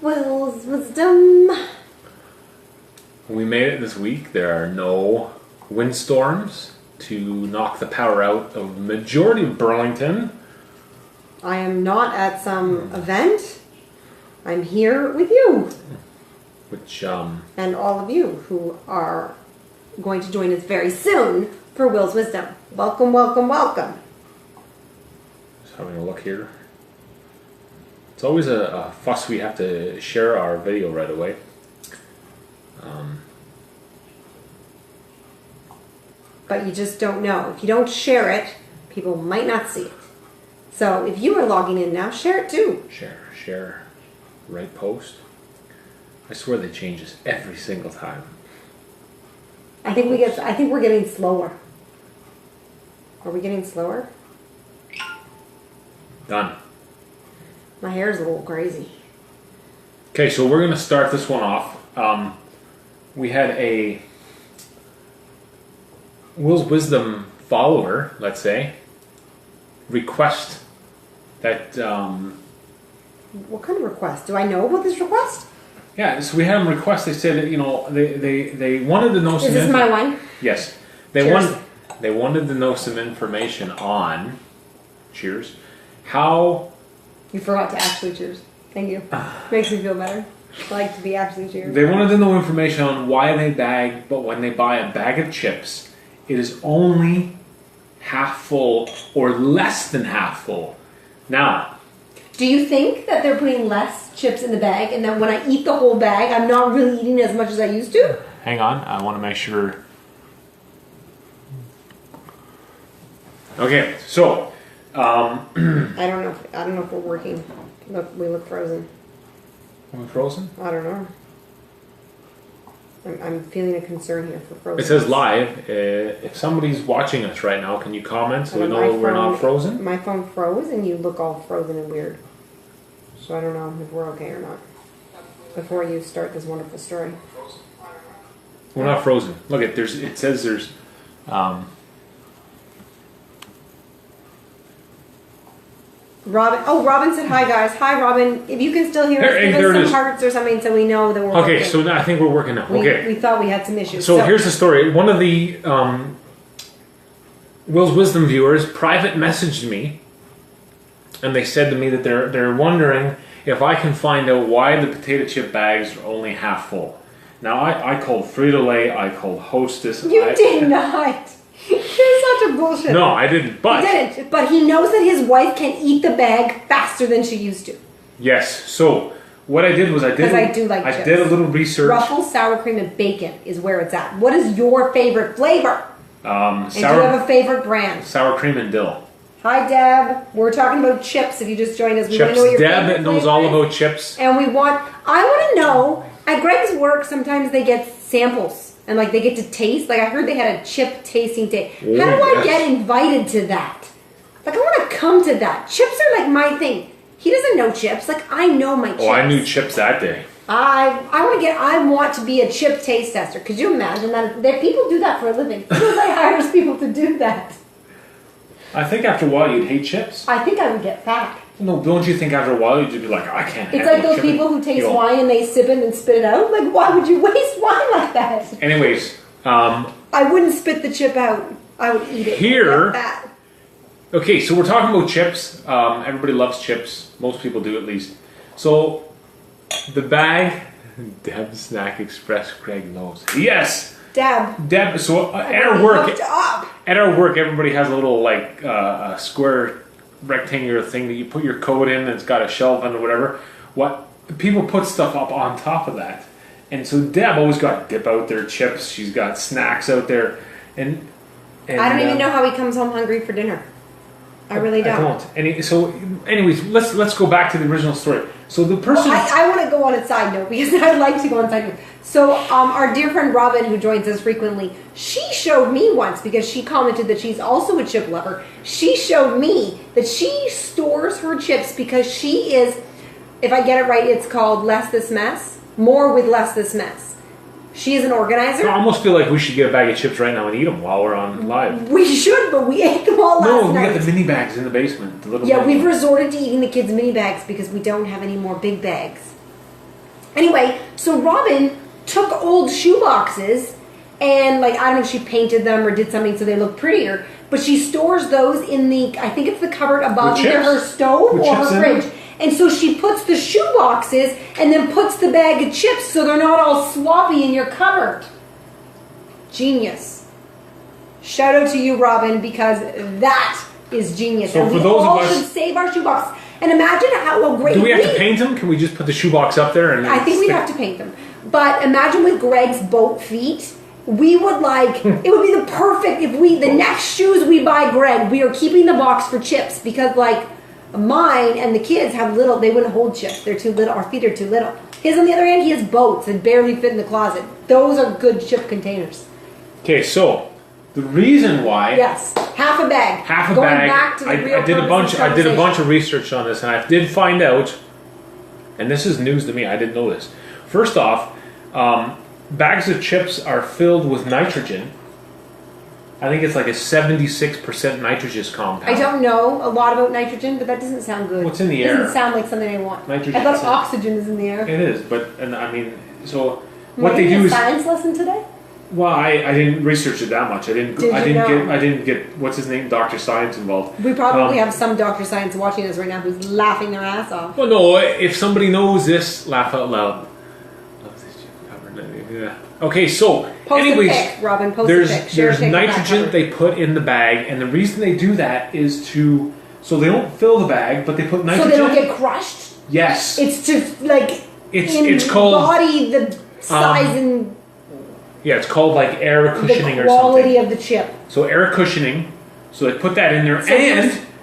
Will's wisdom. We made it this week. There are no windstorms to knock the power out of the majority of Burlington. I am not at some event. I'm here with you. Which, And all of you who are going to join us very soon for Will's Wisdom. Welcome, welcome, welcome. just having a look here. It's always a fuss. We have to share our video right away. But you just don't know. If you don't share it, people might not see it. So if you are logging in now, share it too. Share, right post. I swear they change this every single time. I think we're getting slower. Are we getting slower? Done. My hair is a little crazy. Okay, so we're going to start this one off. We had a Will's Wisdom follower, let's say, request that... What kind of request? Do I know about this request? Yeah, so we had them request. They said that, you know, they wanted to know some... Is this my wine? Yes. Cheers. They wanted to know some information on... Cheers. How... You forgot to actually cheers. Thank you. Makes me feel better. I like to be actually cheers. They wanted to know information on why they bag, but when they buy a bag of chips, it is only half full or less than half full. Now... Do you think that they're putting less chips in the bag and that when I eat the whole bag, I'm not really eating as much as I used to? Hang on, I want to make sure. Okay, so I don't know if we're working. Look, we look frozen. Are we frozen? I don't know. I'm feeling a concern here for frozen. It says live. If somebody's watching us right now, can you comment so we know we're not frozen? My phone froze and you look all frozen and weird. So I don't know if we're okay or not. Before you start this wonderful story. We're not frozen. Look, it says there's... Robin said hi, guys. Hi, Robin. If you can still hear us, give us some hearts or something so we know that we're working. Okay, so now I think we're working now. Okay. We thought we had some issues. So here's the story. One of the Will's Wisdom viewers private messaged me, and they said to me that they're wondering if I can find out why the potato chip bags are only half full. Now, I called Frito-Lay, I called Hostess. You did not. You're such a bullshit. No, I didn't. But he didn't. But he knows that his wife can eat the bag faster than she used to. Yes. So what I did was I did a little research. Ruffles, sour cream, and bacon is where it's at. What is your favorite flavor? And do you have a favorite brand? Sour cream and dill. Hi, Deb. We're talking about chips. If you just joined us, we want to know what your Deb favorite knows flavor all is. about chips. And I want to know, at Greg's work, sometimes they get samples. And like they get to taste. Like I heard they had a chip tasting day. How do I get invited to that? Like I want to come to that. Chips are like my thing. He doesn't know chips. Like I know my chips. Oh, I knew chips that day. I want to be a chip taste tester. Could you imagine that? People do that for a living. Frito-Lay hires people to do that. I think after a while you'd hate chips. I think I would get fat. No, don't you think after a while you'd be like, I can't. It's like those people who taste wine and they sip it and spit it out. Like, why would you waste wine like that? Anyways, I wouldn't spit the chip out. I would eat it. Here. Okay, so we're talking about chips. Everybody loves chips. Most people do, at least. So the bag, Deb Snack Express, Craig knows. Yes. Deb. So at our work, everybody has a little like a square rectangular thing that you put your code in, and it's got a shelf and whatever. What people put stuff up on top of that, and so Deb always got dip out there, chips. She's got snacks out there, and I don't even know how he comes home hungry for dinner. I really don't. Anyways, let's go back to the original story. So the person... I want to go on a side note because I'd like to go on a side note. So our dear friend Robin, who joins us frequently, she showed me once, because she commented that she's also a chip lover, she showed me that she stores her chips because she is, if I get it right, it's called Less This Mess. More with Less This Mess. She is an organizer. I almost feel like we should get a bag of chips right now and eat them while we're on live. We should, but we ate them all last night. No, we got the mini bags in the basement. We've resorted to eating the kids' mini bags because we don't have any more big bags. Anyway, so Robin took old shoe boxes and, like, I don't know if she painted them or did something so they look prettier, but she stores those in the, I think it's the cupboard above either her stove or her fridge. And so she puts the shoe boxes and then puts the bag of chips so they're not all sloppy in your cupboard. Genius. Shout out to you, Robin, because that is genius. So and for we those all of us, should save our shoebox. And imagine how great. Do we have to paint them? Can we just put the shoebox up there? And I think we'd have to paint them. But imagine with Greg's boat feet, we would like, it would be the perfect, if we, the next shoes we buy Greg, we are keeping the box for chips because like mine and the kids have little, they wouldn't hold chips. They're too little, our feet are too little. His on the other hand, he has boats that barely fit in the closet. Those are good chip containers. Okay, so the reason why. Yes, half a bag. Half a Going bag. Back to the real I did a bunch of research on this, and I did find out, and this is news to me. I didn't know this. First off, bags of chips are filled with nitrogen. I think it's like a 76% nitrogenous compound. I don't know a lot about nitrogen, but that doesn't sound good. What's in the It air? doesn't sound like something I want. Nitrogen. I thought oxygen is in the air. It is, but and I mean, so What what they do is. science lesson today? Well, I didn't research it that much. I Did you know? didn't get what's his name, Dr. Science involved. We probably have some Dr. Science watching us right now who's laughing their ass off. Well, no, if somebody knows this, laugh out loud. Yeah. Okay, so Post anyways, a pic, Robin. Post there's a pic. Share a pic of that nitrogen cover. they put in the bag, and the reason they do that is to so they don't fill the bag, but they put nitrogen. So they don't get crushed. Yes, It's to like it's called embody the size and yeah, it's called like air cushioning the or quality something. of the chip. So air cushioning. So they put that in there, So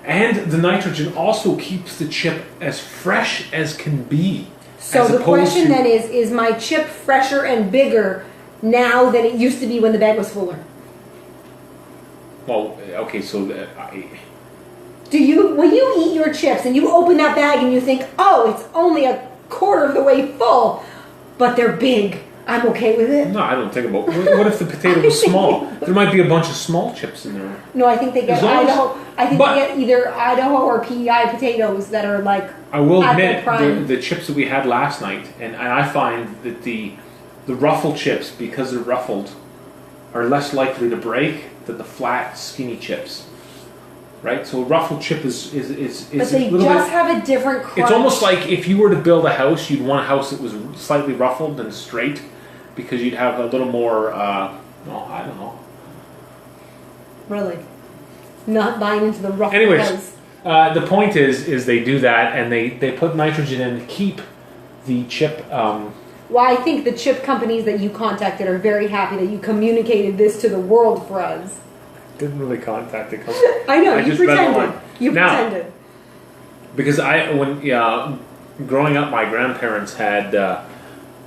and the nitrogen also keeps the chip as fresh as can be. So as the opposed question to- then is my chip fresher and bigger now than it used to be when the bag was fuller? Well, okay, so Do you, when you eat your chips and you open that bag and you think, oh, it's only a quarter of the way full, but they're big, I'm okay with it? no, I don't think about. What if the potato was small? There might be a bunch of small chips in there. No, I think they get As long as- Idaho. I think but- they get either Idaho or PEI potatoes that are like. I will at their admit prime. the chips that we had last night, and I find that the ruffled chips, because they're ruffled, are less likely to break than the flat, skinny chips. Right? So a ruffled chip is But they a little just bit. have a different crunch. It's almost like if you were to build a house, you'd want a house that was slightly ruffled and straight, because you'd have a little more. Well, I don't know. Really, not buying into the rough. Anyways, price. the point is they do that, and they put nitrogen in to keep the chip. Well, I think the chip companies that you contacted are very happy that you communicated this to the world for us. Didn't really contact the company. I know, you just read pretended. online. You Now, pretended. Because growing up, my grandparents had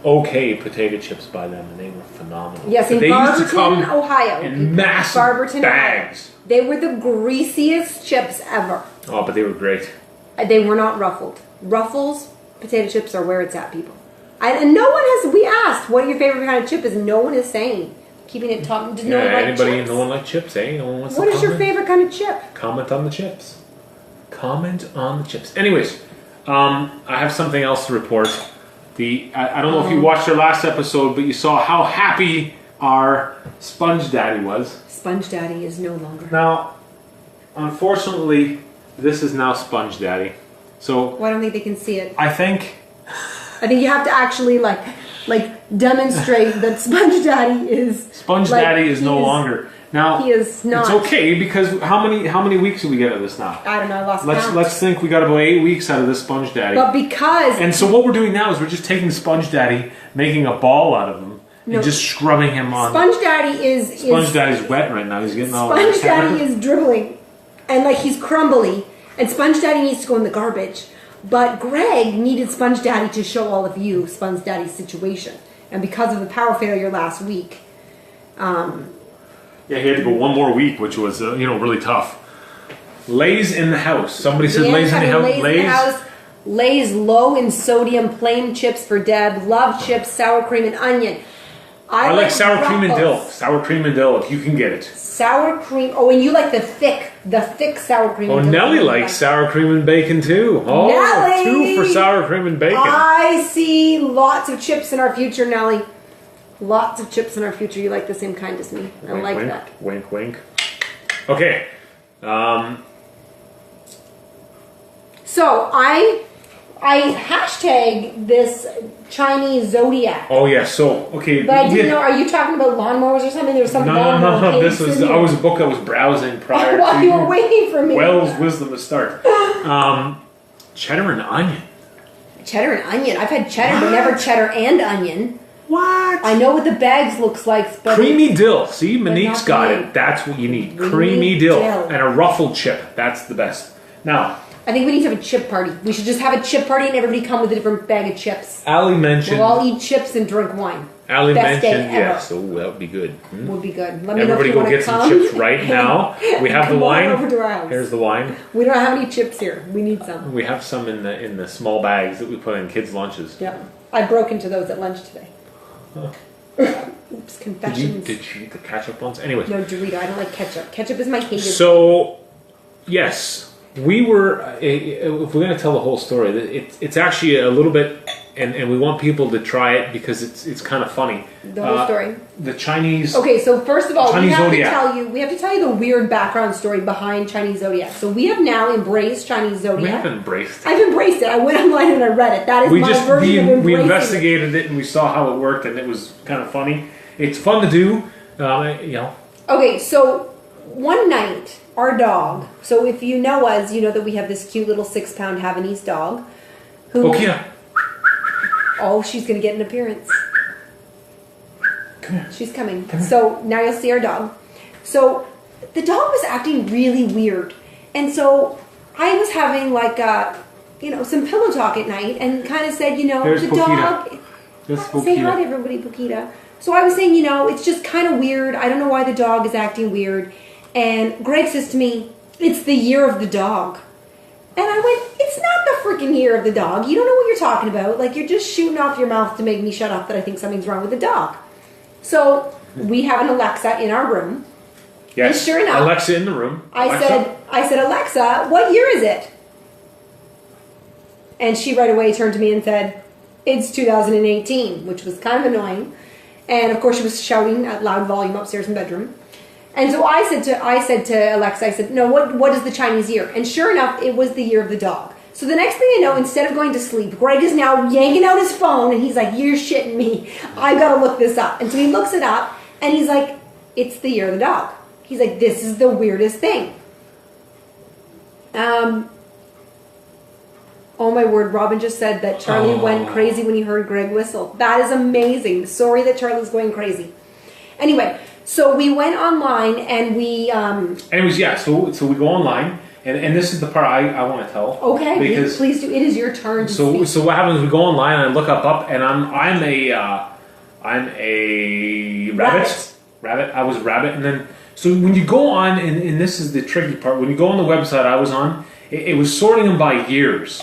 okay potato chips by them, and they were phenomenal. Yes, in they used to Barberton, come Ohio. in massive Barberton, bags. Ohio. They were the greasiest chips ever. Oh, but they were great. They were not ruffled. Ruffles, potato chips are where it's at, people. And no one has, we asked what your favorite kind of chip is, and no one is saying. Keeping it top, does no one like Anybody? chips? No one like chips, eh? No one wants What to is your comment? favorite kind of chip? Comment on the chips. Comment on the chips. Anyways, I have something else to report. I don't know if you watched our last episode, but you saw how happy our Sponge Daddy was. Sponge Daddy is no longer. Now, unfortunately, this is now Sponge Daddy. So Well, I don't think they can see it. I think I think you have to actually like demonstrate that Sponge Daddy is. Sponge like, Daddy is no he longer. Now he is not. It's okay because how many weeks did we get out of this now? I don't know. I lost count. Let's think we got about 8 weeks out of this Sponge Daddy. But because And so what we're doing now is we're just taking Sponge Daddy, making a ball out of him, and just scrubbing him on. Sponge Daddy is Sponge Daddy's wet right now. He's getting all. Sponge Daddy is dribbling, and like he's crumbly, and Sponge Daddy needs to go in the garbage. But Greg needed Sponge Daddy to show all of you Sponge Daddy's situation, and because of the power failure last week, Yeah, he had to go one more week, which was really tough. Lay's in the house. Somebody said Leanne's Lay's in the having house. Lay's in the house. Lay's low in sodium plain chips for Deb. Love chips, sour cream, and onion. I like sour cream and dill. Ruffles. Sour cream and dill, if you can get it. Sour cream. Oh, and you like the thick sour cream. Oh, and dill. Nellie likes sour cream and bacon too. Oh, Nellie! 2 for sour cream and bacon. I see lots of chips in our future, Nellie. Lots of chips in our future. You like the same kind as me. I Wink, like wink, that. Wink, wink. Okay. So I hashtag this Chinese zodiac. Oh yeah. So okay. But I didn't know. Are you talking about lawnmowers or something? There was some lawnmower No. case This was. in I here. was a book I was browsing prior While to you were waiting for me. Wells' Wisdom to start. Cheddar and onion. Cheddar and onion. I've had cheddar, but never cheddar and onion. What? I know what the bags looks like, but Creamy dill. See, Monique's not got mine. it. That's what you need. We Creamy need dill dill. and a ruffled chip. That's the best. Now, I think we need to have a chip party. We should just have a chip party and everybody come with a different bag of chips. Ali mentioned. We'll all eat chips and drink wine. Ali Best day mentioned. ever. Yes. Oh, that would be good. Would be good. Let me Everybody know go if you get want some to come. chips right now. We have the Come on wine. over to our house. Here's the wine. We don't have any chips here. We need some. We have some in the small bags that we put in kids' lunches. Yeah. I broke into those at lunch today. Oops, Did confessions. you eat the ketchup ones? Anyway. No, Dorito. I don't like ketchup. Ketchup is my hated. So, yes, we were. If we're going to tell the whole story, it's actually a little bit, and we want people to try it because it's kind of funny. The whole story. The Chinese. Okay, so first of all, Chinese Zodiac. we have to tell you the weird background story behind Chinese Zodiac. So we have now embraced Chinese Zodiac. We haven't embraced it. I've embraced it. I went online and I read it. That is We my just version of we embracing investigated it and we saw how it worked and it was kind of funny. It's fun to do. You know. Okay, so one night, our dog. So if you know us, you know that we have this cute little 6-pound Havanese dog. Who? Okay. Oh, she's gonna get an appearance. Come here. She's coming. Come here. So now you'll see our dog. So the dog was acting really weird, and so I was having like some pillow talk at night, and kind of said, There's the Pokita. dog. That's Say Pokita. hi to everybody, Pokita. So I was saying, it's just kind of weird. I don't know why the dog is acting weird. And Greg says to me, it's the year of the dog. And I went, it's not the freaking year of the dog. You don't know what you're talking about. Like, you're just shooting off your mouth to make me shut up that I think something's wrong with the dog. So we have an Alexa in our room. Yes. And sure enough, Alexa in the room. I said, Alexa, what year is it? And she right away turned to me and said, it's 2018, which was kind of annoying. And of course she was shouting at loud volume upstairs in the bedroom. And so I said to Alexa, I said, no, what is the Chinese year? And sure enough, it was the year of the dog. So the next thing I know, instead of going to sleep, Greg is now yanking out his phone and he's like, you're shitting me. I gotta look this up. And so he looks it up and he's like, it's the year of the dog. He's like, this is the weirdest thing. Oh my word, Robin just said that Charlie went crazy when he heard Greg whistle. That is amazing. Sorry that Charlie's going crazy. Anyway, so we went online and we... Anyways, yeah, so we go online, and this is the part I want to tell. Okay, because please do. It is your turn to So speak. what happens? We go online and I look up, and I'm a rabbit. Rabbit. I was a rabbit, and then so when you go on, and this is the tricky part. When you go on the website I was on, it was sorting them by years,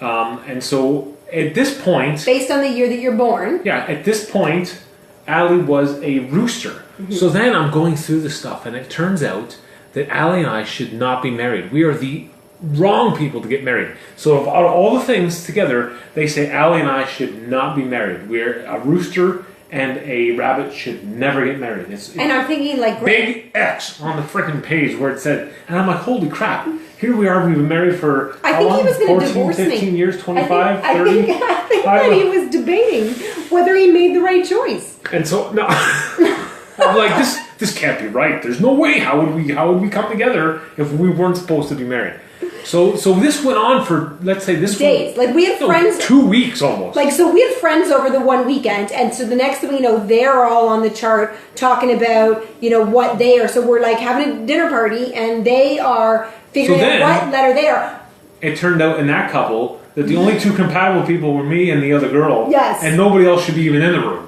and so at this point, Based on the year that you're born. yeah, at this point, Allie was a rooster. Mm-hmm. So then I'm going through the stuff, and it turns out that Allie and I should not be married. We are the wrong people to get married. So of all the things together, they say Allie and I should not be married. We're a rooster and a rabbit should never get married. And I'm thinking like... Greg, big X on the freaking page where it said, and I'm like, holy crap, here we are, we've been married for I how think long? he was going to 14, divorce 15 me. years, 25, I 30? think I don't that he know. was debating whether he made the right choice. And so, no, I'm like, this can't be right. There's no way. How would we come together if we weren't supposed to be married? So this went on for, let's say, Days. Like, we had friends... 2 weeks almost. Like, so we had friends over the one weekend, and so the next thing we know, they're all on the chart talking about, what they are. So we're like having a dinner party, and they are figuring So then- out what letter they are. It turned out in that couple that the only two compatible people were me and the other girl. Yes. And nobody else should be even in the room.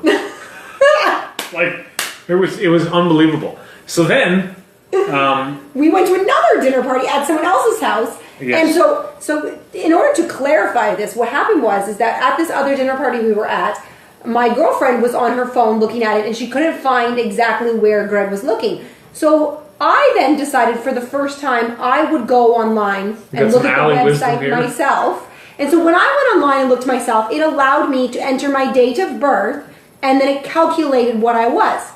Like, it was unbelievable. So then, We went to another dinner party at someone else's house. Yes. And so in order to clarify this, what happened is that at this other dinner party we were at, my girlfriend was on her phone looking at it, and she couldn't find exactly where Greg was looking. So I then decided for the first time I would go online and look at the website myself. And so when I went online and looked myself, it allowed me to enter my date of birth, and then it calculated what I was.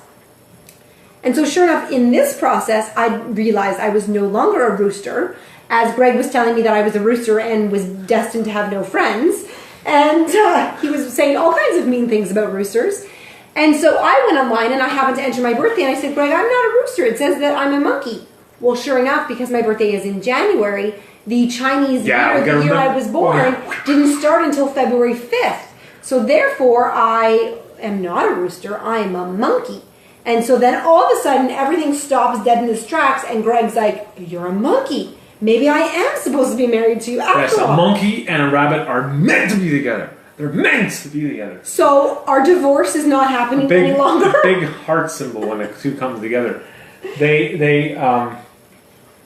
And so sure enough, in this process, I realized I was no longer a rooster, as Greg was telling me that I was a rooster and was destined to have no friends. And he was saying all kinds of mean things about roosters. And so I went online and I happened to enter my birthday, and I said, Greg, I'm not a rooster. It says that I'm a monkey. Well, sure enough, because my birthday is in January, the Chinese year, the year I was born, didn't start until February 5th. So therefore, I am not a rooster. I am a monkey. And so then all of a sudden, everything stops dead in its tracks, and Greg's like, you're a monkey. Maybe I am supposed to be married to you after all. Yes, a monkey and a rabbit are meant to be together. They're meant to be together. So our divorce is not happening any longer? A big heart symbol when the two come together.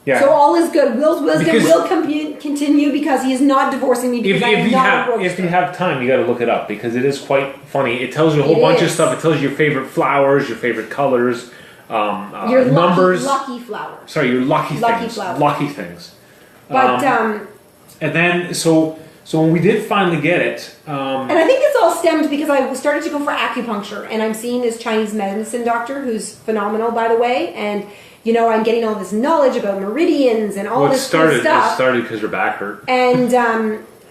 Yeah. So all is good. Will's wisdom will continue because he is not divorcing me because if you have time, you got to look it up because it is quite funny. It tells you a whole bunch of stuff. It tells you your favorite flowers, your favorite colors, your numbers. Lucky flowers. Sorry, your lucky things. Flowers. Lucky things. But and then so when we did finally get it, and I think this all stemmed because I started to go for acupuncture, and I'm seeing this Chinese medicine doctor who's phenomenal, by the way, and. You know, I'm getting all this knowledge about meridians and all this stuff. It started because your back hurt. And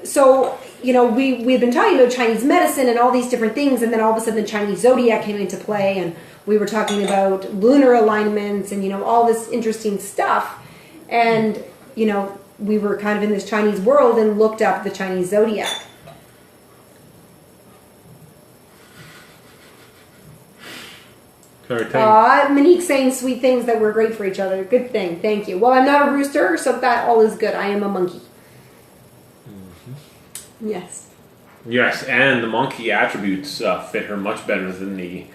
so, you know, we've been talking about Chinese medicine and all these different things, and then all of a sudden the Chinese zodiac came into play, and we were talking about lunar alignments and, you know, all this interesting stuff. And, you know, we were kind of in this Chinese world and looked up the Chinese zodiac. Monique's saying sweet things that were great for each other. Good thing. Thank you. Well, I'm not a rooster, so that all is good. I am a monkey. Mm-hmm. Yes. Yes, and the monkey attributes fit her much better than the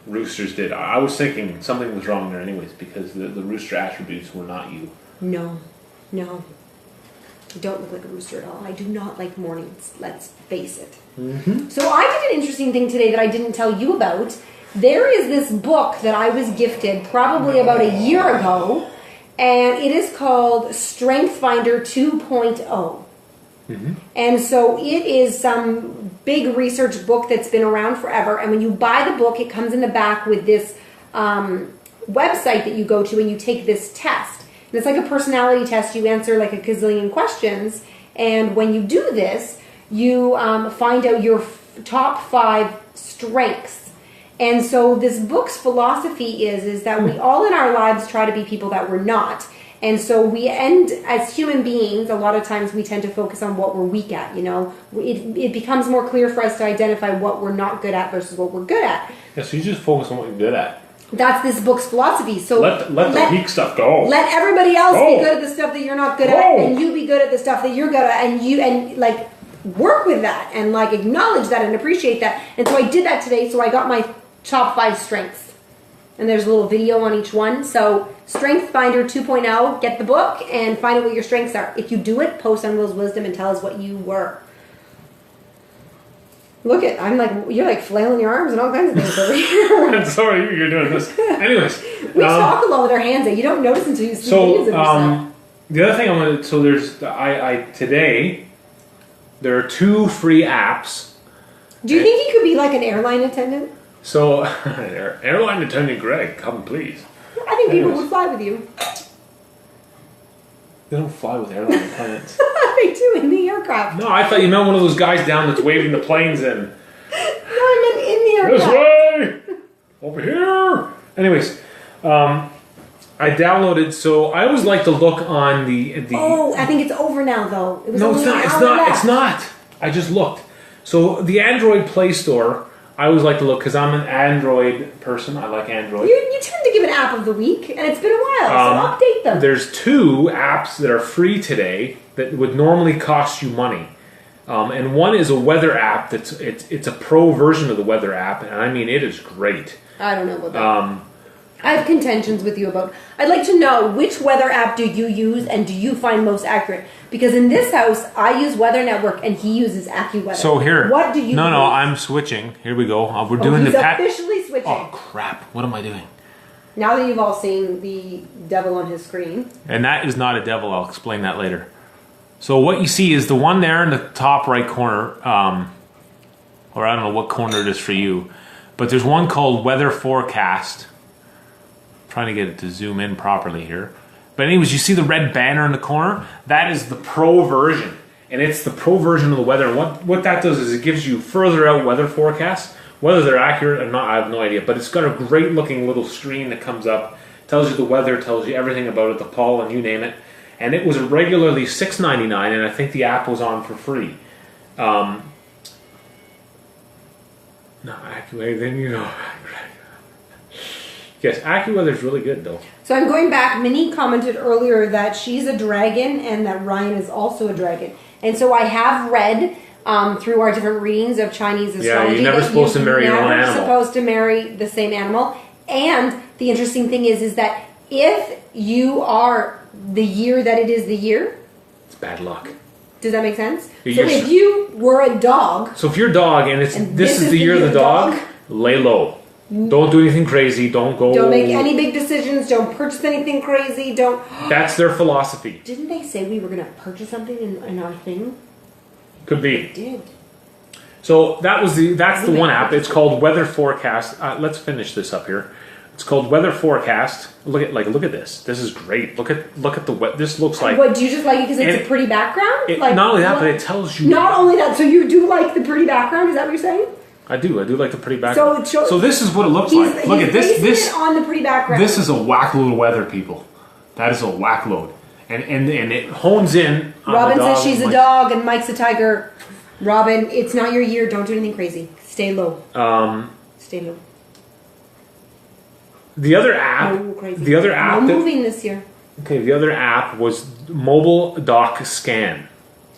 roosters did. I was thinking something was wrong there anyways because the rooster attributes were not you. No. I don't look like a rooster at all. I do not like mornings. Let's face it. Mm-hmm. So I did an interesting thing today that I didn't tell you about. There is this book that I was gifted probably about a year ago, and it is called Strength Finder 2.0. Mm-hmm. And so it is some big research book that's been around forever, and when you buy the book, it comes in the back with this website that you go to, and you take this test. And it's like a personality test. You answer like a gazillion questions, and when you do this, you find out your top 5 strengths. And so this book's philosophy is that we all in our lives try to be people that we're not. And so we end, as human beings, a lot of times we tend to focus on what we're weak at, you know. It becomes more clear for us to identify what we're not good at versus what we're good at. Yeah, so you just focus on what you're good at. That's this book's philosophy. So let the weak stuff go. Let everybody else be good at the stuff that you're not good at, and you be good at the stuff that you're good at, and like work with that and like acknowledge that and appreciate that. And so I did that today. So I got my top 5 strengths, and there's a little video on each one. So Strength Finder 2.0, get the book and find out what your strengths are. If you do it, post on Will's Wisdom and tell us what you were. Look at, you're like flailing your arms and all kinds of things over here. I'm sorry, you're doing this. Anyways. We talk a lot with our hands that you don't notice until you see videos of yourself. The other thing I wanted, so there's, today, there are 2 free apps. Do you think he could be like an airline attendant? So, airline attendant Greg, come please. I think people would fly with you. They don't fly with airline attendants. They do in the aircraft. No, I thought you meant one of those guys down that's waving the planes in. No, I meant in the aircraft. This way! Over here! Anyways, I downloaded, so I always like to look on the Oh, I think it's over now though. It was no, it's not. I just looked. So the Android Play Store, I always like to look because I'm an Android person. I like Android. You tend to give an app of the week, and it's been a while, so update them. There's 2 apps that are free today that would normally cost you money. And one is a weather app it's a pro version of the weather app, and I mean it is great. I don't know about that. I have contentions with you about. I'd like to know which weather app do you use and do you find most accurate? Because in this house, I use Weather Network and he uses AccuWeather. So here, what do you? No, use? no, I'm switching. Here we go. We're doing he's the officially switching. Oh crap! What am I doing? Now that you've all seen the devil on his screen, and that is not a devil. I'll explain that later. So what you see is the one there in the top right corner, or I don't know what corner it is for you, but there's one called Weather Forecast. Trying to get it to zoom in properly here. But anyways, you see the red banner in the corner? That is the pro version. And it's the pro version of the weather. And what that does is it gives you further out weather forecasts. Whether they're accurate or not, I have no idea. But it's got a great looking little screen that comes up. Tells you the weather, tells you everything about it, the pollen, you name it. And it was regularly $6.99, and I think the app was on for free. Not AccuWeather, then you know. Yes, AccuWeather is really good though. so I'm going back. Minnie commented earlier that she's a dragon and that Ryan is also a dragon. And so I have read through our different readings of Chinese astrology. Yeah, you're never supposed to marry your own animal. You're never supposed to marry the same animal. And the interesting thing is that if you are the year that it is the year, it's bad luck. Does that make sense? So You're if you were a dog, So if you're a dog and this is the year of the dog, lay low. Don't do anything crazy. Don't make any big decisions. Don't purchase anything crazy. Don't. That's their philosophy. Didn't they say we were going to purchase something in our thing? Could be. They did. So that's the one app. It's called Weather Forecast. Let's finish this up here. It's called Weather Forecast. Look at this. This is great. Look at the this looks like. What, do you just like it because it's a pretty background? Not only that, but it tells you. Not only that, so you do like the pretty background? Is that what you're saying? I do like the pretty background. So this is what it looks like. Look at this. This on the pretty background. This is a whack load of weather, people. That is a whack load, and it hones in. On Robin the dog says she's a dog and Mike's a tiger. Robin, it's not your year. Don't do anything crazy. Stay low. Stay low. The other app. No crazy. The other app. No moving this year. Okay, the other app was Mobile Doc Scan.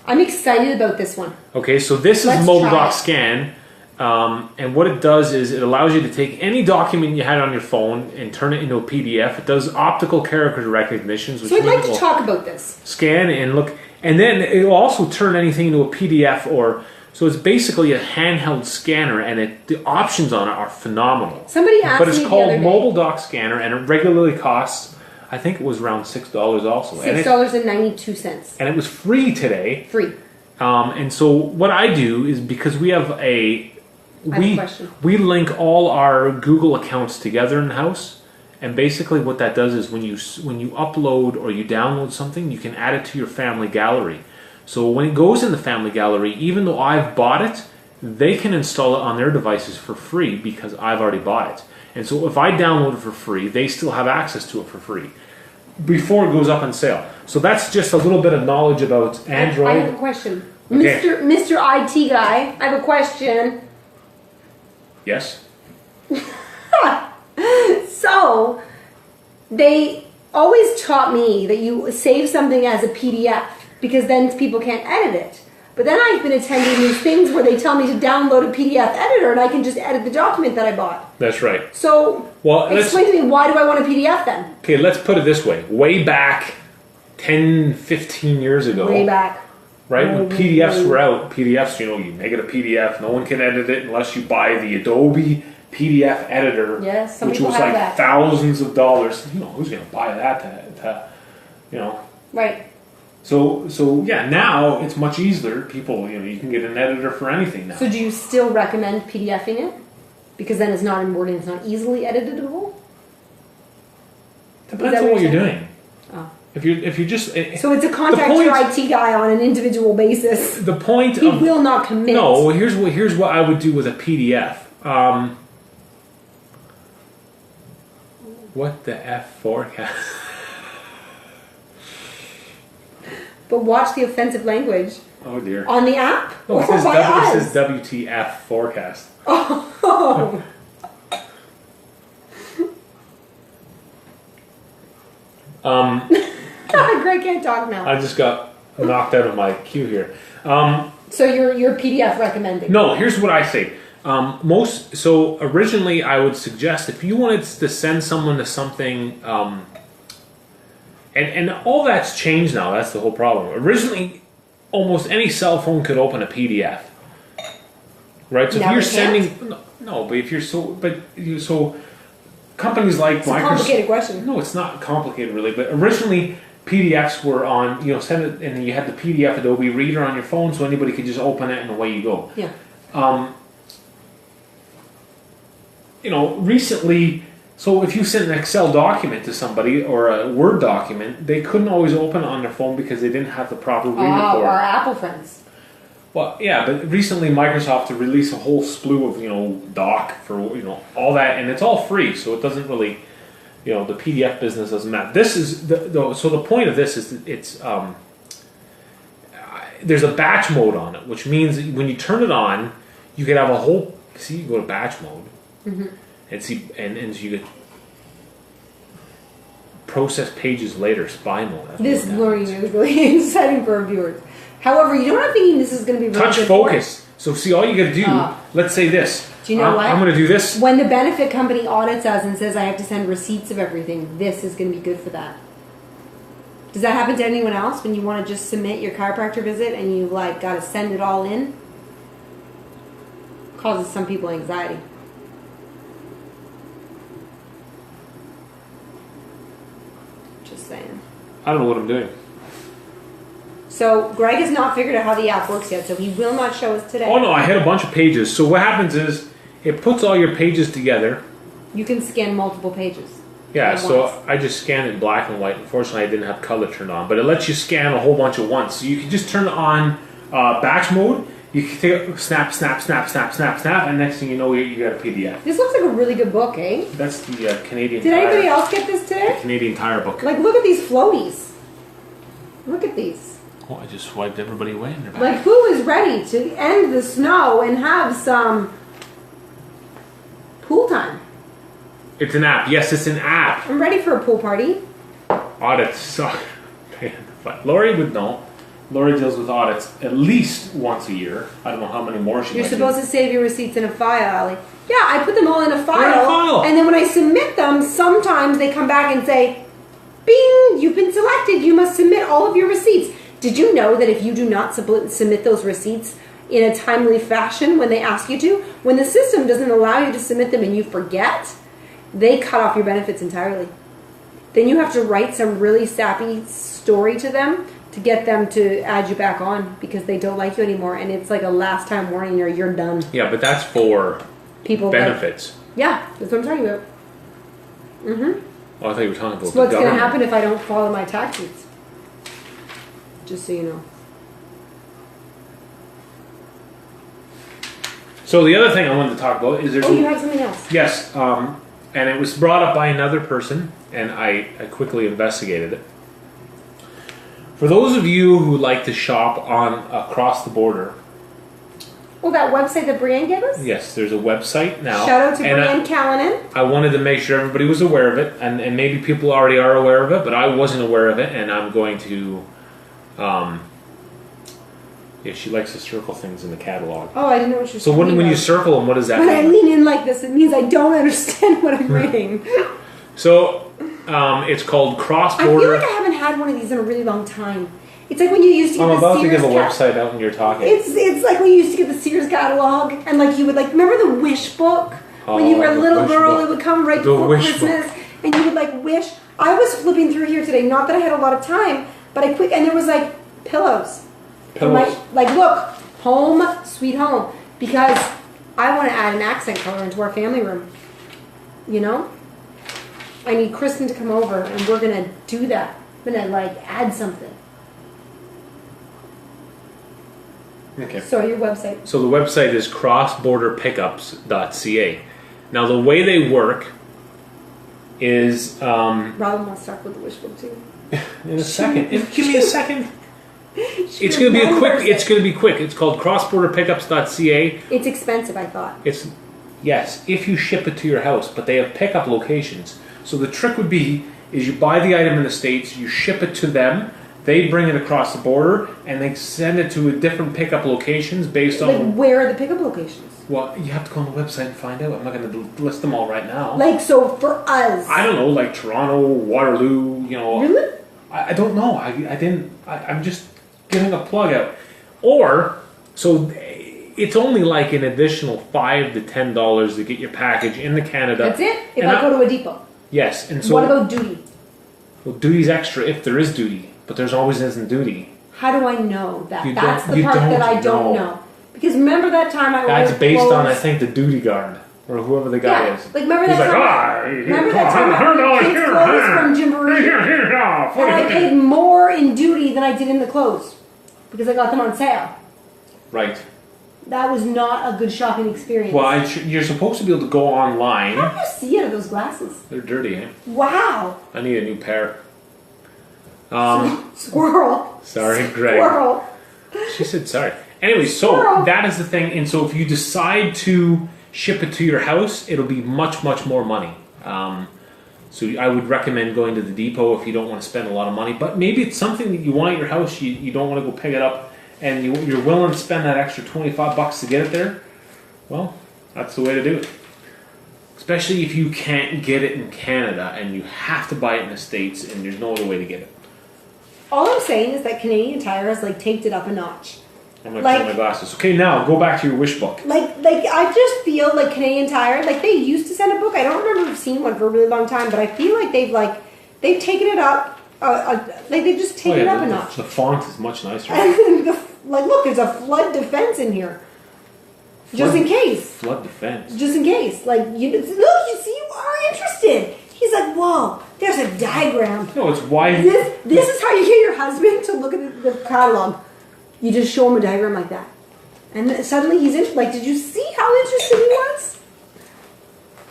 I'm excited about this one. Okay, so this is Mobile Doc Scan. And what it does is it allows you to take any document you had on your phone and turn it into a PDF. It does optical character recognitions. Which so I'd like to talk about this. Scan and look, and then it will also turn anything into a PDF so it's basically a handheld scanner, and the options on it are phenomenal. Somebody asked me but it's called Mobile Doc Scanner, and it regularly costs, I think it was around $6 also. $6.92. And it was free today. Free. And so what I do is, because we have we link all our Google accounts together in the house, and basically what that does is when you upload or you download something, you can add it to your family gallery. So when it goes in the family gallery, even though I've bought it, they can install it on their devices for free because I've already bought it. And so if I download it for free, they still have access to it for free before it goes up on sale. So that's just a little bit of knowledge about Android. I have a question. Okay. Mr. IT guy, I have a question. Yes? So, they always taught me that you save something as a PDF because then people can't edit it. But then I've been attending these things where they tell me to download a PDF editor and I can just edit the document that I bought. That's right. So, explain to me, why do I want a PDF then? Okay, let's put it this way. Way back 10, 15 years ago. Way back. Right? When PDFs were out, PDFs, you make it a PDF. No one can edit it unless you buy the Adobe PDF editor. Yes, some which people was have like that. thousands of dollars. Who's going to buy that Right. So yeah, now it's much easier. People, you can get an editor for anything now. So do you still recommend PDFing it? Because then it's not in Word and it's not easily editable? Depends on what you're doing. Oh. If you just so it's a contact your IT guy on an individual basis. The point he will not commit. No, here's what I would do with a PDF. What the F forecast? But watch the offensive language. Oh dear. On the app? No, it says WTF forecast. Oh. Greg can't talk now. I just got knocked out of my queue here. So you're PDF recommending? No, here's what I say. So originally I would suggest if you wanted to send someone to something, and all that's changed now. That's the whole problem. Originally, almost any cell phone could open a PDF, right? So Now if you're they can't? sending, no, but if you're so companies like It's a Microsoft. complicated question. No, it's not complicated really. But originally PDFs were on, send it, and you had the PDF Adobe Reader on your phone, so anybody could just open it and away you go. Yeah. Recently, so if you sent an Excel document to somebody or a Word document, they couldn't always open it on their phone because they didn't have the proper reader for Our it. Apple friends. Well, yeah, but recently Microsoft to release a whole slew of doc for all that, and it's all free, so it doesn't really, the PDF business doesn't matter. This is so the point of this is that it's there's a batch mode on it, which means that when you turn it on, you can have a whole. See, you go to batch mode, and see, and so you could process pages later, spy mode. That's This what that learning means. is really exciting for our viewers. However, you know what I'm thinking? This is going to be really Touch good focus. So see, all you got to do. Let's say this. Do you know what? I'm going to do this. When the benefit company audits us and says I have to send receipts of everything, this is going to be good for that. Does that happen to anyone else when you want to just submit your chiropractor visit and you got to send it all in? Causes some people anxiety. Just saying. I don't know what I'm doing. So Greg has not figured out how the app works yet, so he will not show us today. Oh no, I had a bunch of pages. So what happens is it puts all your pages together. You can scan multiple pages. Yeah, at so once. I just scanned in black and white. Unfortunately, I didn't have color turned on, but it lets you scan a whole bunch at once. So you can just turn on batch mode. You can take snap, snap, snap, snap, snap, snap, and next thing you know, you got a PDF. This looks like a really good book, eh? That's the Canadian. Did anybody Tire, else get this today? Canadian Tire book. Like, look at these floaties. Look at these. Oh, I just swiped everybody away in their back. Like, who is ready to end the snow and have some pool time? It's an app. Yes, it's an app. I'm ready for a pool party. Audits suck. But Lori would know. Lori deals with audits at least once a year. I don't know how many more she You're might supposed do. to save your receipts in a file, Allie. Yeah, I put them all in a file. They're in a file. And then when I submit them, sometimes they come back and say, bing, you've been selected. You must submit all of your receipts. Did you know that if you do not submit those receipts in a timely fashion when they ask you to, when the system doesn't allow you to submit them and you forget, they cut off your benefits entirely. Then you have to write some really sappy story to them to get them to add you back on because they don't like you anymore, and it's like a last time warning or you're done. Yeah, but that's for People benefits. yeah, that's what I'm talking about. Oh, I thought you were talking about So what's the going to government. happen if I don't follow my taxes? Just so you know. So the other thing I wanted to talk about is there's Oh, you have something else. yes, and it was brought up by another person, and I quickly investigated it. For those of you who like to shop on across the border, Oh, that website that Brienne gave us? yes, there's a website now. Shout out to and Brienne Callanan. I wanted to make sure everybody was aware of it, and maybe people already are aware of it, but I wasn't aware of it, and I'm going to. Yeah, she likes to circle things in the catalog. Oh, I didn't know what you're So talking when you about. circle them, what does that When I mean? lean in like this, it means I don't understand what Hmm. I'm reading. So it's called I feel cross-border. like I haven't had one of these in a really long time. It's like when you used to get I'm the about to Sears give a cat- website out when you're talking. It's like when you used to get the Sears catalog and like you would like remember the wish book when you were a the little wish girl book. it would come right The before wish Christmas and you would like wish. I was flipping through here today, not that I had a lot of time, but I quick and there was like pillows. Pillows. Like look, home sweet home, because I want to add an accent color into our family room. You know? I need Kristen to come over and we're gonna do that. I'm gonna like add something. Okay. So your website. So the website is crossborderpickups.ca. Now the way they work is Robin wants to talk with the wish book too. in a second. Give me a second. She It's going to be a quick. remembers It's it. going to be quick. It's called crossborderpickups.ca. It's expensive, I thought. It's yes, if you ship it to your house, but they have pickup locations. So the trick would be is you buy the item in the States, you ship it to them, They bring it across the border and they send it to different pickup locations based on. Like, where are the pickup locations? Well, you have to go on the website and find out. I'm not going to list them all right now. Like, so for us. I don't know, like Toronto, Waterloo, you know. Really? I don't know. I'm just giving a plug out. Or, so it's only like an additional $5 to $10 to get your package into Canada. That's it? If I go to a depot? Yes. And so, what about duty? Well, duty's extra if there is duty, but there's always isn't duty. How do I know that? That's the part that I don't know. Because remember that time I ordered That's based clothes? on, I think, the duty guard or whoever the guy is. Like remember that time? Remember that time I ordered kids' clothes from Gymboree, and I paid more in duty than I did in the clothes because I got them on sale. Right. That was not a good shopping experience. Well, you're supposed to be able to go online. How do you see out of those glasses? They're dirty, eh? Wow. I need a new pair. Squirrel. Sorry, Greg. Squirrel. She said sorry. Anyway, so that is the thing. And so if you decide to ship it to your house, it'll be much, much more money. So I would recommend going to the depot if you don't want to spend a lot of money. But maybe it's something that you want at your house. You don't want to go pick it up. And you're willing to spend that extra $25 to get it there. Well, that's the way to do it. Especially if you can't get it in Canada and you have to buy it in the States and there's no other way to get it. All I'm saying is that Canadian Tire has taped it up a notch. I'm going to put my glasses. Okay, now go back to your wish book. Like I just feel like Canadian Tire, they used to send a book. I don't remember seeing one for a really long time, but I feel like they've taken it up. They've just taken it up a notch. The font is much nicer. And look, there's a flood defense in here, just in case. Flood defense. Just in case, you see, you are interested. He's like, whoa, there's a diagram. No, it's why. This is how you get your husband to look at the catalog. You just show him a diagram like that. And then suddenly he's did you see how interested he was?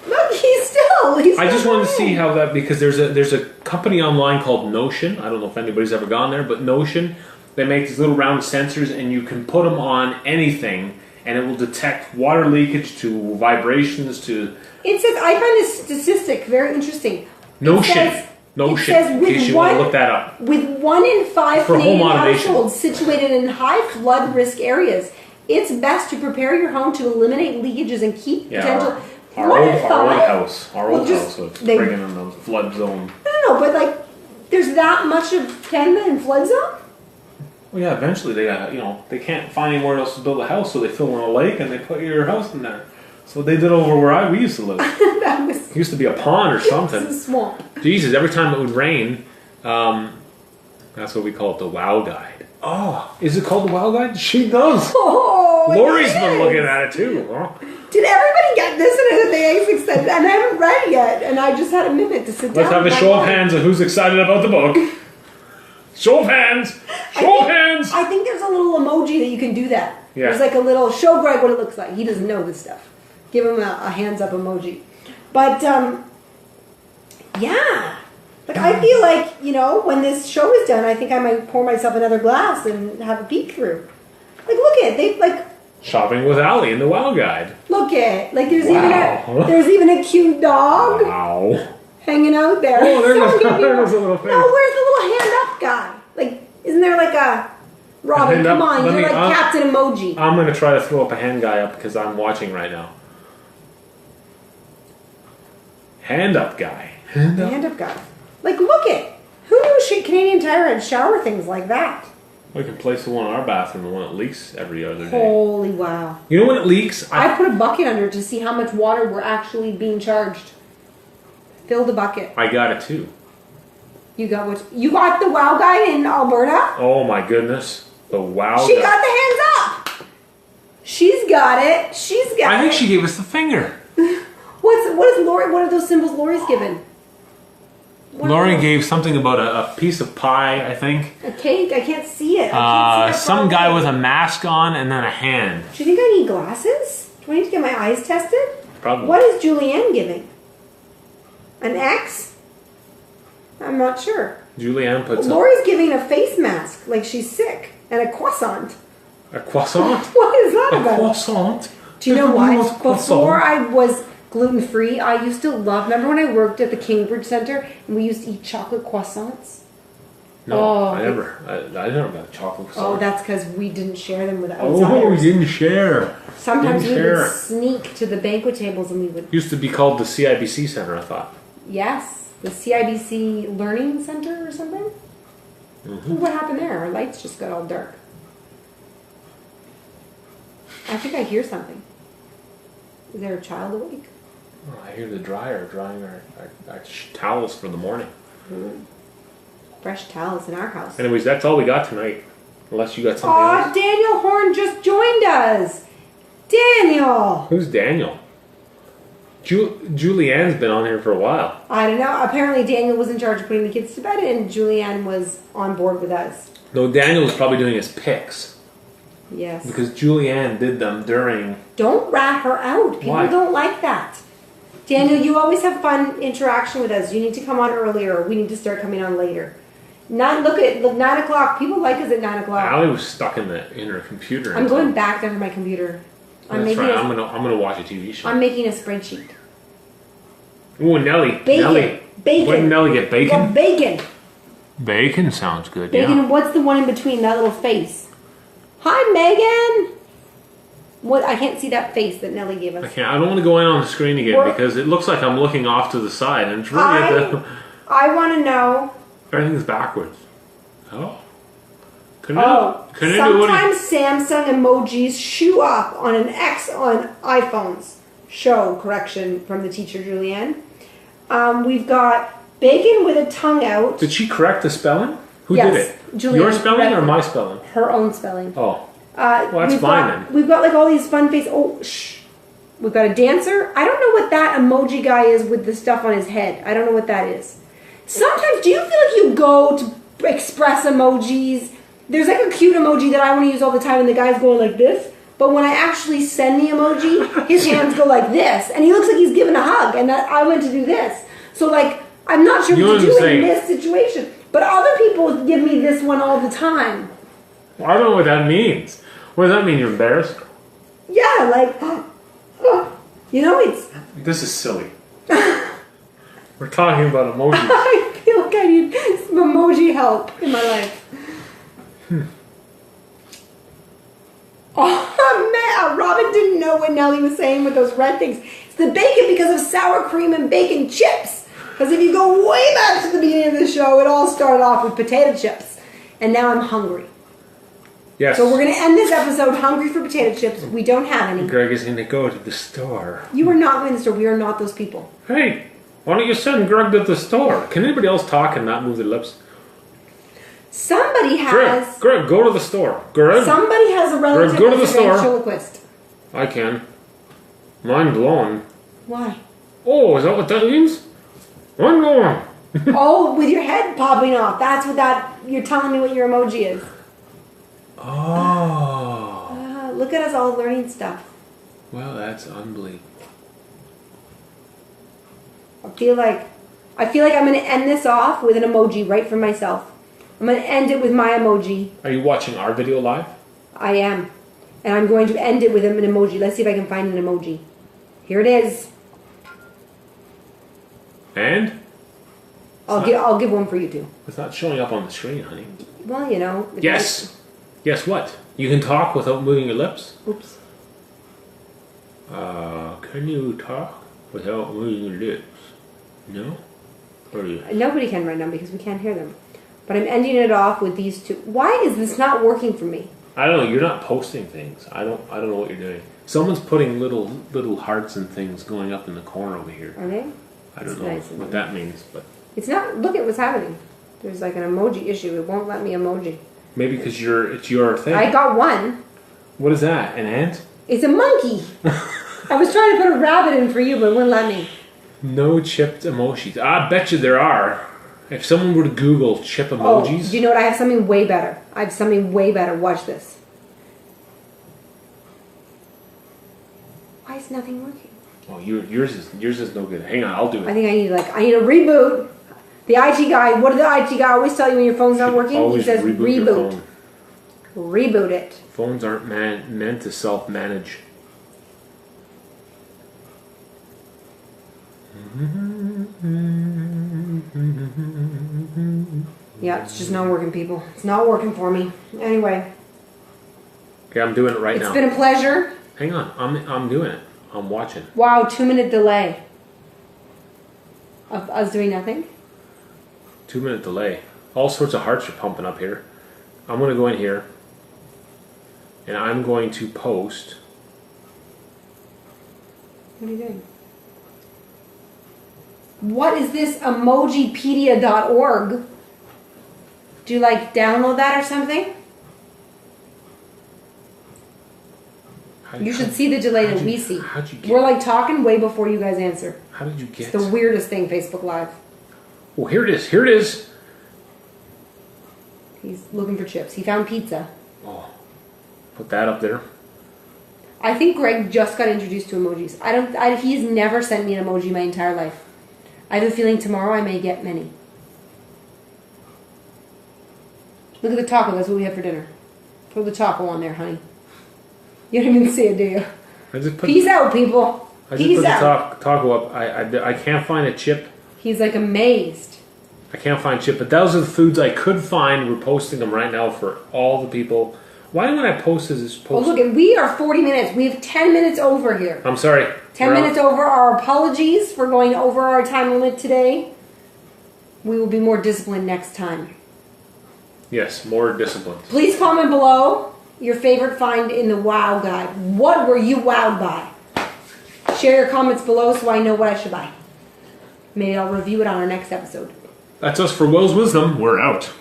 Look, he's I just wanted to see how that, because there's a company online called Notion. I don't know if anybody's ever gone there, but Notion, they make these little round sensors and you can put them on anything and it will detect water leakage to vibrations to... It says, I find this statistic very interesting. Notion. Notion, in case you want to look that up. With 1 in 5 Canadian households situated in high flood risk areas, it's best to prepare your home to eliminate leakages and keep potential... Our old house. Our old house was bringing in the flood zone. No, but there's that much of Canada in flood zone? Well, yeah, eventually they can't find anywhere else to build a house, so they fill in a lake and they put your house in there. So they did over where we used to live. It used to be a pond or something. It's a swamp. Jesus, every time it would rain, that's what we call it, the WOW Guide. Oh, is it called the WOW Guide? She does. Oh, Lori's been looking at it too. Huh? Did everybody get this? And they excited, and I haven't read it yet, and I just had a minute to sit down. Let's have a show of hands of who's excited about the book. Show of hands. Show of hands. I think there's a little emoji that you can do that. Yeah. There's a little, show Greg what it looks like. He doesn't know this stuff. Give him a hands up emoji. But, yeah. I feel like, when this show is done, I think I might pour myself another glass and have a peek through. Look at it. They, Shopping with Allie in the WOW Guide. Look at there's even a cute dog. Wow. Hanging out there. Oh, there's a little thing. No, where's the little hand up guy? Isn't there a... Robin, come on, you're Captain Emoji. I'm going to try to throw up a hand guy up because I'm watching right now. Hand up guy. Hand up guy. Look at. Who knew Canadian Tire had shower things like that? We can place the one in our bathroom, the one that leaks every other day. Holy wow. You know when it leaks? I put a bucket under it to see how much water we're actually being charged. Fill the bucket. I got it too. You got the WOW Guide in Alberta? Oh my goodness. The WOW She Guide. got the hands up. She's got it. I think she gave us the finger. What is Lori? What are those symbols Lori's given? Lori gave something about a piece of pie, I think. A cake? I can't see it. Some guy with a mask on and then a hand. Do you think I need glasses? Do I need to get my eyes tested? Probably. What is Julianne giving? An X? I'm not sure. Julianne puts Lori's giving a face mask like she's sick and a croissant. A croissant? What is that about? A croissant? Do you know what? Before I was gluten-free, I used to love... Remember when I worked at the Cambridge Center and we used to eat chocolate croissants? No, I never got a chocolate croissant. Oh, that's because we didn't share them with Oh, outsiders. we didn't share. Sometimes we would sneak to the banquet tables and we would... Used to be called the CIBC Center, I thought. Yes, the CIBC Learning Center or something. Mm-hmm. What happened there? Our lights just got all dark. I think I hear something. Is there a child awake? Oh, I hear the dryer drying our towels for the morning. Ooh. Fresh towels in our house. Anyways, that's all we got tonight. Unless you got something Aw, else. Daniel Horn just joined us. Daniel! Who's Daniel? Julianne's been on here for a while. I don't know. Apparently Daniel was in charge of putting the kids to bed and Julianne was on board with us. No, Daniel was probably doing his picks. Yes. Because Julianne did them during... Don't rat her out. People Why? don't like that. Daniel, you always have fun interaction with us. You need to come on earlier or we need to start coming on later. Look, 9 o'clock. People like us at 9 o'clock. Allie was stuck in her computer. I'm going back down to my computer. That's right. I'm gonna watch a TV show. I'm making a spreadsheet. Ooh, Nelly. Bacon. Nelly. Bacon. What did Nelly get? Bacon? Well, bacon. Bacon sounds good, Bacon, yeah. what's the one in between that little face? Hi, Megan. What? I can't see that face that Nelly gave us. I don't want to go in on the screen again because it looks like I'm looking off to the side and it's really I want to know. everything's backwards. Oh. Sometimes Samsung emojis show up on an X on iPhones. Show, correction from the teacher, Julianne. We've got bacon with a tongue out. Did she correct the spelling? Who Yes, did it? Julianne Your spelling or corrected my spelling? Her own spelling. Oh. Well, that's fine then. We've got like all these fun faces. Oh, shh. We've got a dancer. I don't know what that emoji guy is with the stuff on his head. I don't know what that is. Sometimes, do you feel like you go to express emojis? There's like a cute emoji that I want to use all the time and the guy's going like this. But when I actually send the emoji, his hands go like this. And he looks like he's giving a hug. And that I went to do this. So like, I'm not sure what to do in this situation. But other people give me this one all the time. Well, I don't know what that means. What does that mean? You're embarrassed? Yeah, like, you know, it's... This is silly. We're talking about emojis. I feel like I need some emoji help in my life. Oh, man, Robin didn't know what Nellie was saying with those red things. It's the bacon because of sour cream and bacon chips. Because if you go way back to the beginning of the show, it all started off with potato chips. And now I'm hungry. Yes. So we're going to end this episode hungry for potato chips. We don't have any. Greg is going to go to the store. You are not going to the store. We are not those people. Hey, why don't you send Greg to the store? Can anybody else talk and not move their lips? Somebody has... Greg, go to the store. Greg. Somebody has a relative Greg, go to the as a store. ventriloquist. I can. Mind blown. Why? Oh, is that what that means? Mind blown. Oh, with your head popping off. That's what that... You're telling me what your emoji is. Oh. Look at us all learning stuff. Well, that's unbelievable. I feel like I'm going to end this off with an emoji right for myself. I'm going to end it with my emoji. Are you watching our video live? I am. And I'm going to end it with an emoji. Let's see if I can find an emoji. Here it is. And? I'll give one for you too. It's not showing up on the screen, honey. Well, you know. Yes. Guess what? You can talk without moving your lips. Oops. Can you talk without moving your lips? No? Or you? Nobody can right now because we can't hear them. But I'm ending it off with these two. Why is this not working for me? I don't know. You're not posting things. I don't know what you're doing. Someone's putting little hearts and things going up in the corner over here. Are they? I don't know what that means, but it's not. Look at what's happening. There's like an emoji issue. It won't let me emoji. maybe because it's your thing. I got one. What is that? An ant? It's a monkey. I was trying to put a rabbit in for you, but it wouldn't let me. No chipped emojis. I bet you there are. If someone were to Google chip emojis. Oh, do you know what? I have something way better. I have something way better. Watch this. Why is nothing working? Oh, yours is no good. Hang on, I'll do it. I think I need a reboot. The IT guy. What did the IT guy always tell you when your phone's not working? Always He says reboot your phone. Reboot it. Phones aren't meant to self-manage. Yeah, it's just not working, people. It's not working for me. Anyway. Okay, I'm doing it right now. It's been a pleasure. Hang on, I'm doing it. I'm watching. Wow, 2-minute delay. Of us doing nothing? 2-minute delay. All sorts of hearts are pumping up here. I'm going to go in here. And I'm going to post. What are you doing? What is this emojipedia.org? Do you like download that or something? You should see the delay that we see. How'd you get? We're like talking way before you guys answer. How did you get? It's the weirdest thing, Facebook Live. Oh, here it is. Here it is. He's looking for chips. He found pizza. Oh, put that up there. I think Greg just got introduced to emojis. He's never sent me an emoji my entire life. I have a feeling tomorrow I may get many. Look at the taco. That's what we have for dinner. Throw the taco on there, honey. You don't even see it, do you? Peace out, people. Peace out. I just put the taco up. I can't find a chip. He's like amazed. I can't find chip, but those are the foods I could find. We're posting them right now for all the people. Why when I post is this post? Oh, look, we are 40 minutes. We have 10 minutes over here. I'm sorry. 10 minutes over. Our apologies for going over our time limit today. We will be more disciplined next time. Yes, more disciplined. Please comment below your favorite find in the Wow Guide. What were you wowed by? Share your comments below so I know what I should buy. Maybe I'll review it on our next episode. That's us for Will's Wisdom. We're out.